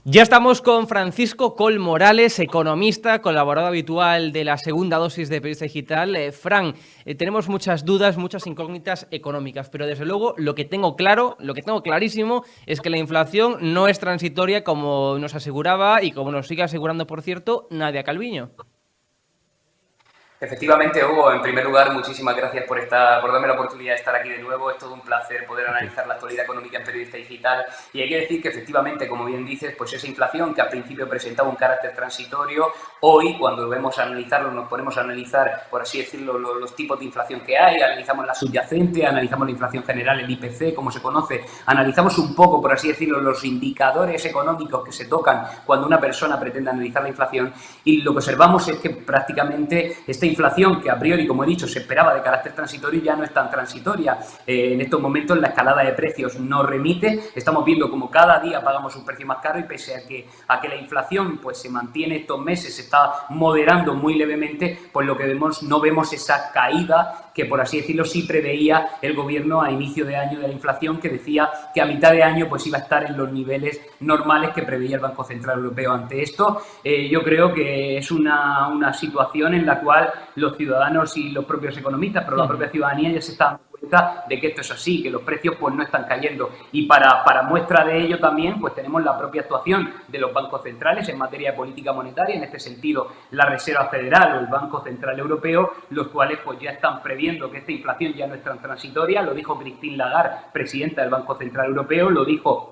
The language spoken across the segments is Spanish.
Ya estamos con Francisco Coll Morales, economista, colaborador habitual de la segunda dosis de Periodista Digital. Fran, tenemos muchas dudas, muchas incógnitas económicas, pero desde luego lo que tengo claro, lo que tengo clarísimo es que la inflación no es transitoria como nos aseguraba y como nos sigue asegurando, por cierto, Nadia Calviño. Efectivamente, Hugo, en primer lugar, muchísimas gracias por darme la oportunidad de estar aquí de nuevo. Es todo un placer poder analizar la actualidad económica en Periodista Digital. Y hay que decir que, efectivamente, como bien dices, pues esa inflación que al principio presentaba un carácter transitorio, hoy, cuando vemos a analizarlo, nos ponemos a analizar, por así decirlo, los tipos de inflación que hay, analizamos la subyacente, analizamos la inflación general, el IPC, como se conoce, analizamos un poco, por así decirlo, los indicadores económicos que se tocan cuando una persona pretende analizar la inflación, y lo que observamos es que prácticamente esta inflación, que a priori, como he dicho, se esperaba de carácter transitorio, ya no es tan transitoria. En estos momentos la escalada de precios no remite, estamos viendo como cada día pagamos un precio más caro, y pese a que la inflación pues se mantiene estos meses, se está moderando muy levemente, pues lo que vemos, no vemos esa caída que, por así decirlo, sí preveía el gobierno a inicio de año de la inflación, que decía que a mitad de año pues iba a estar en los niveles normales que preveía el Banco Central Europeo. Ante esto, yo creo que es una situación en la cual los ciudadanos y los propios economistas, pero la propia ciudadanía ya se está dando cuenta de que esto es así, que los precios pues no están cayendo. Y para muestra de ello también pues tenemos la propia actuación de los bancos centrales en materia de política monetaria, en este sentido la Reserva Federal o el Banco Central Europeo, los cuales pues ya están previendo que esta inflación ya no es tan transitoria. Lo dijo Christine Lagarde, presidenta del Banco Central Europeo, lo dijo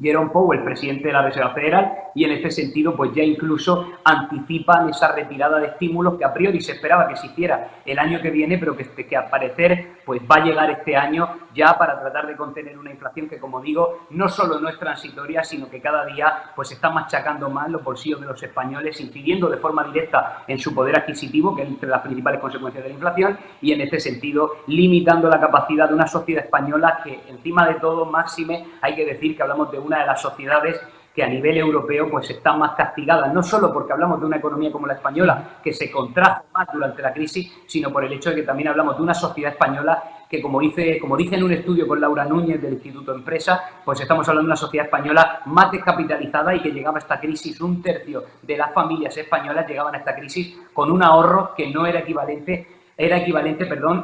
Jerome Powell, presidente de la Reserva Federal, y en este sentido pues ya incluso anticipan esa retirada de estímulos que a priori se esperaba que se hiciera el año que viene, pero que al parecer pues va a llegar este año ya para tratar de contener una inflación que, como digo, no solo no es transitoria, sino que cada día pues está machacando más los bolsillos de los españoles, incidiendo de forma directa en su poder adquisitivo, que es entre las principales consecuencias de la inflación, y en este sentido limitando la capacidad de una sociedad española que, encima de todo, máxime, hay que decir que hablamos de una de las sociedades que a nivel europeo pues están más castigadas, no solo porque hablamos de una economía como la española que se contrajo más durante la crisis, sino por el hecho de que también hablamos de una sociedad española que, como dice en un estudio con Laura Núñez del Instituto Empresa, pues estamos hablando de una sociedad española más descapitalizada y que llegaba a esta crisis, un tercio de las familias españolas llegaban a esta crisis con un ahorro que no era equivalente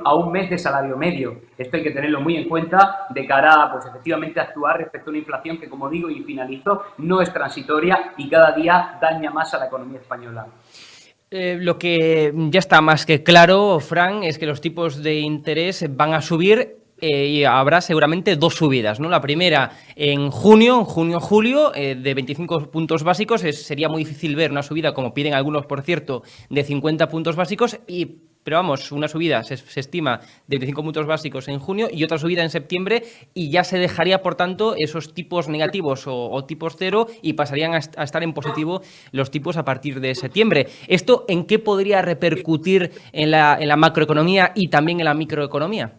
a un mes de salario medio. Esto hay que tenerlo muy en cuenta de cara a, pues efectivamente, actuar respecto a una inflación que, como digo y finalizo, no es transitoria y cada día daña más a la economía española. Lo que ya está más que claro, Fran, es que los tipos de interés van a subir. Y habrá seguramente dos subidas, ¿no? La primera en junio, julio, de 25 puntos básicos. Sería muy difícil ver una subida, como piden algunos, por cierto, de 50 puntos básicos. Pero vamos, una subida se estima de 25 puntos básicos en junio y otra subida en septiembre, y ya se dejaría, por tanto, esos tipos negativos o tipos cero, y pasarían a estar en positivo los tipos a partir de septiembre. ¿Esto en qué podría repercutir en la macroeconomía y también en la microeconomía?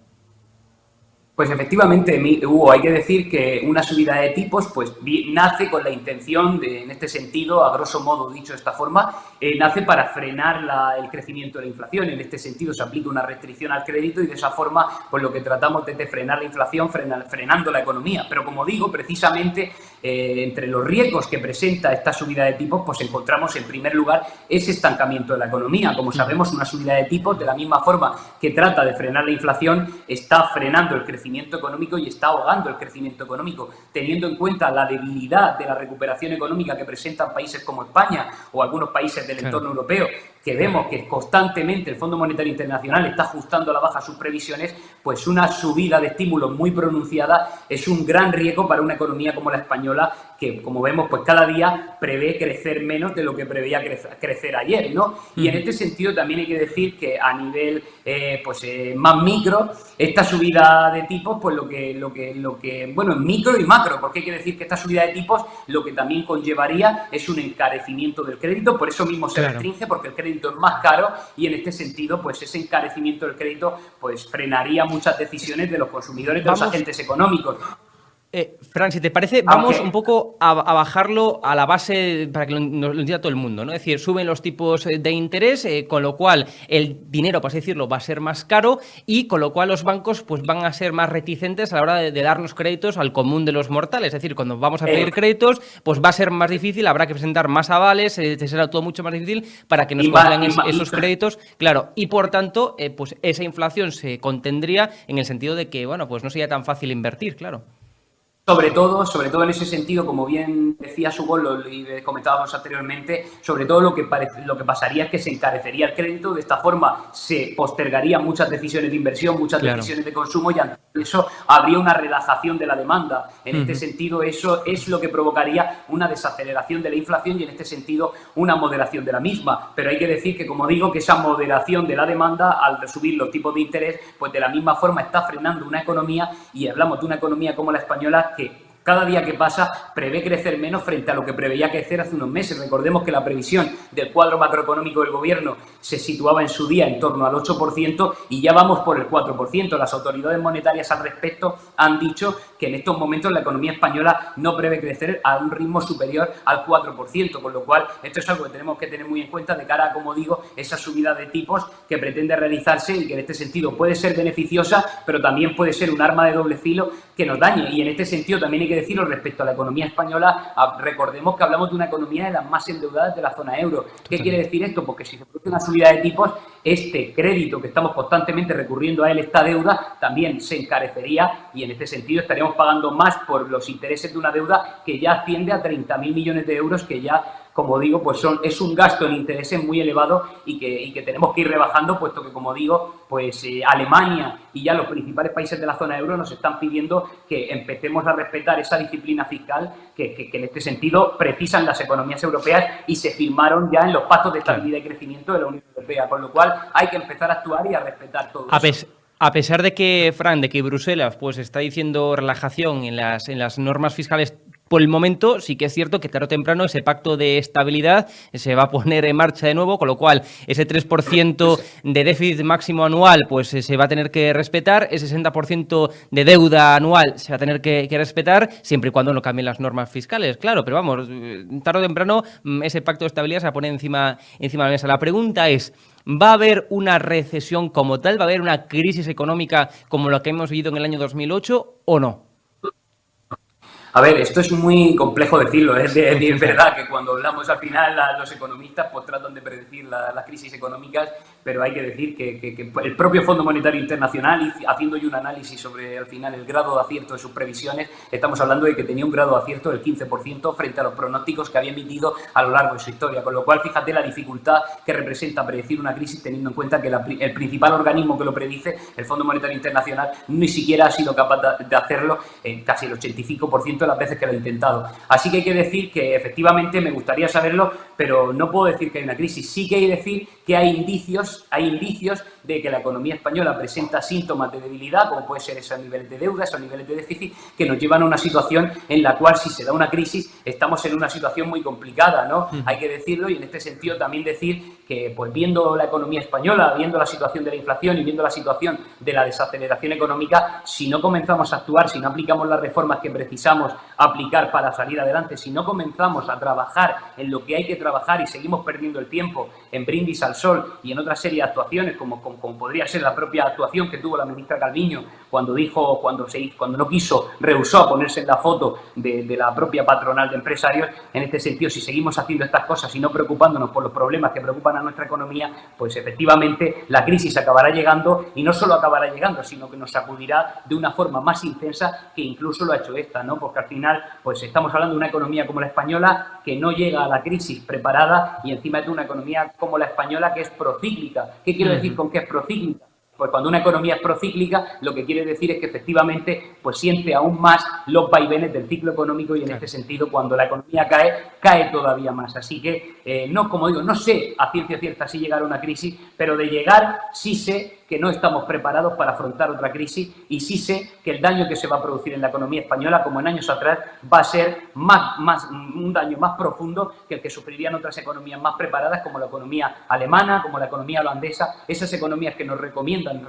Pues efectivamente, Hugo, hay que decir que una subida de tipos pues nace con la intención de, en este sentido, a grosso modo dicho de esta forma, nace para frenar el crecimiento de la inflación. En este sentido se aplica una restricción al crédito y de esa forma pues lo que tratamos es de frenar la inflación frenando la economía. Pero, como digo, precisamente entre los riesgos que presenta esta subida de tipos pues encontramos en primer lugar ese estancamiento de la economía. Como sabemos, una subida de tipos, de la misma forma que trata de frenar la inflación, está frenando el crecimiento económico y está ahogando el crecimiento económico, teniendo en cuenta la debilidad de la recuperación económica que presentan países como España o algunos países del entorno europeo, que vemos que constantemente el Fondo Monetario Internacional está ajustando a la baja sus previsiones. Pues una subida de estímulos muy pronunciada es un gran riesgo para una economía como la española, que, como vemos, pues cada día prevé crecer menos de lo que preveía crecer ayer, ¿no? Y en este sentido también hay que decir que a nivel más micro, esta subida de tipos, pues bueno, en micro y macro, porque hay que decir que esta subida de tipos lo que también conllevaría es un encarecimiento del crédito, por eso mismo se restringe, porque el crédito es más caro, y en este sentido pues ese encarecimiento del crédito pues frenaría muchas decisiones de los consumidores, de los agentes económicos. Fran, si te parece, vamos un poco a bajarlo a la base para que lo entienda todo el mundo, ¿no? Es decir, suben los tipos de interés, con lo cual el dinero, por así decirlo, va a ser más caro y con lo cual los bancos pues van a ser más reticentes a la hora de darnos créditos al común de los mortales. Es decir, cuando vamos a pedir créditos, pues va a ser más difícil, habrá que presentar más avales, será todo mucho más difícil para que nos concedan esos créditos. Claro, y por tanto, pues esa inflación se contendría en el sentido de que, bueno, pues no sería tan fácil invertir, claro. Sobre todo en ese sentido, como bien decía Sugol y comentábamos anteriormente, sobre todo lo que pasaría es que se encarecería el crédito, de esta forma se postergarían muchas decisiones de inversión, muchas decisiones de consumo y ante eso habría una relajación de la demanda. En este sentido, eso es lo que provocaría una desaceleración de la inflación y en este sentido una moderación de la misma. Pero hay que decir que, como digo, que esa moderación de la demanda al subir los tipos de interés, pues de la misma forma está frenando una economía y hablamos de una economía como la española que cada día que pasa prevé crecer menos frente a lo que preveía crecer hace unos meses. Recordemos que la previsión del cuadro macroeconómico del gobierno se situaba en su día en torno al 8% y ya vamos por el 4%. Las autoridades monetarias al respecto han dicho que en estos momentos la economía española no prevé crecer a un ritmo superior al 4%, con lo cual esto es algo que tenemos que tener muy en cuenta de cara a, como digo, esa subida de tipos que pretende realizarse y que en este sentido puede ser beneficiosa, pero también puede ser un arma de doble filo que nos dañe. Y en este sentido también hay que decirlo respecto a la economía española, recordemos que hablamos de una economía de las más endeudadas de la zona euro. ¿Qué quiere decir esto? Porque si se produce una subida de tipos, este crédito que estamos constantemente recurriendo a él, esta deuda, también se encarecería y en este sentido estaríamos pagando más por los intereses de una deuda que ya asciende a 30.000 millones de euros, que ya, como digo, pues es un gasto en intereses muy elevado y que tenemos que ir rebajando, puesto que, como digo, pues Alemania y ya los principales países de la zona euro nos están pidiendo que empecemos a respetar esa disciplina fiscal que en este sentido precisan las economías europeas y se firmaron ya en los pactos de estabilidad y crecimiento de la Unión Europea, con lo cual hay que empezar a actuar y a respetar todo eso. A pesar de que, Fran, de que Bruselas pues está diciendo relajación en las normas fiscales por el momento, sí que es cierto que tarde o temprano ese pacto de estabilidad se va a poner en marcha de nuevo, con lo cual ese 3% de déficit máximo anual pues se va a tener que respetar, ese 60% de deuda anual se va a tener que respetar, siempre y cuando no cambien las normas fiscales, claro, pero vamos, tarde o temprano ese pacto de estabilidad se va a poner encima de la mesa. La pregunta es, ¿va a haber una recesión como tal? ¿Va a haber una crisis económica como la que hemos vivido en el año 2008 o no? A ver, esto es muy complejo decirlo, es verdad que cuando hablamos al final los economistas pues tratan de predecir las crisis económicas, pero hay que decir que el propio Fondo Monetario Internacional, y haciendo yo un análisis sobre al final el grado de acierto de sus previsiones, estamos hablando de que tenía un grado de acierto del 15% frente a los pronósticos que había emitido a lo largo de su historia, con lo cual fíjate la dificultad que representa predecir una crisis teniendo en cuenta que el principal organismo que lo predice, el Fondo Monetario Internacional, ni siquiera ha sido capaz de hacerlo en casi el 85% de las veces que lo ha intentado. Así que hay que decir que efectivamente me gustaría saberlo, pero no puedo decir que hay una crisis. Sí que hay que decir que hay indicios de que la economía española presenta síntomas de debilidad, como puede ser esos niveles de deuda, esos niveles de déficit, que nos llevan a una situación en la cual, si se da una crisis, estamos en una situación muy complicada, ¿no? Hay que decirlo, y en este sentido también decir que, pues viendo la economía española, viendo la situación de la inflación y viendo la situación de la desaceleración económica, si no comenzamos a actuar, si no aplicamos las reformas que precisamos aplicar para salir adelante, si no comenzamos a trabajar en lo que hay que trabajar y seguimos perdiendo el tiempo en brindis al sol y en otra serie de actuaciones, como podría ser la propia actuación que tuvo la ministra Calviño cuando no quiso, rehusó a ponerse en la foto de la propia patronal de empresarios. En este sentido, si seguimos haciendo estas cosas y no preocupándonos por los problemas que preocupan a nuestra economía, pues efectivamente la crisis acabará llegando, y no solo acabará llegando, sino que nos sacudirá de una forma más intensa que incluso lo ha hecho esta, ¿no? Porque al final pues estamos hablando de una economía como la española que no llega a la crisis preparada, y encima de una economía como la española que es procíclica. ¿Qué quiero decir con que es procíclica? Pues cuando una economía es procíclica, lo que quiere decir es que efectivamente pues siente aún más los vaivenes del ciclo económico, y en este sentido, cuando la economía cae todavía más. Así que, no, como digo, no sé a ciencia cierta si llegará una crisis, pero de llegar sí sé que no estamos preparados para afrontar otra crisis y sí sé que el daño que se va a producir en la economía española, como en años atrás, va a ser un daño más profundo que el que sufrirían otras economías más preparadas, como la economía alemana, como la economía holandesa, esas economías que nos recomiendan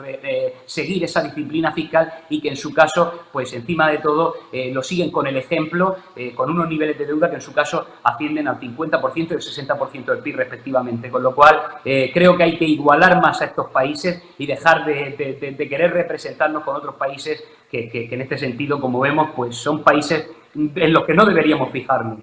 seguir esa disciplina fiscal y que en su caso, pues encima de todo, lo siguen con el ejemplo, con unos niveles de deuda que en su caso ascienden al 50% y el 60% del PIB respectivamente, con lo cual creo que hay que igualar más a estos países y dejar de querer representarnos con otros países que en este sentido, como vemos, pues son países en los que no deberíamos fijarnos.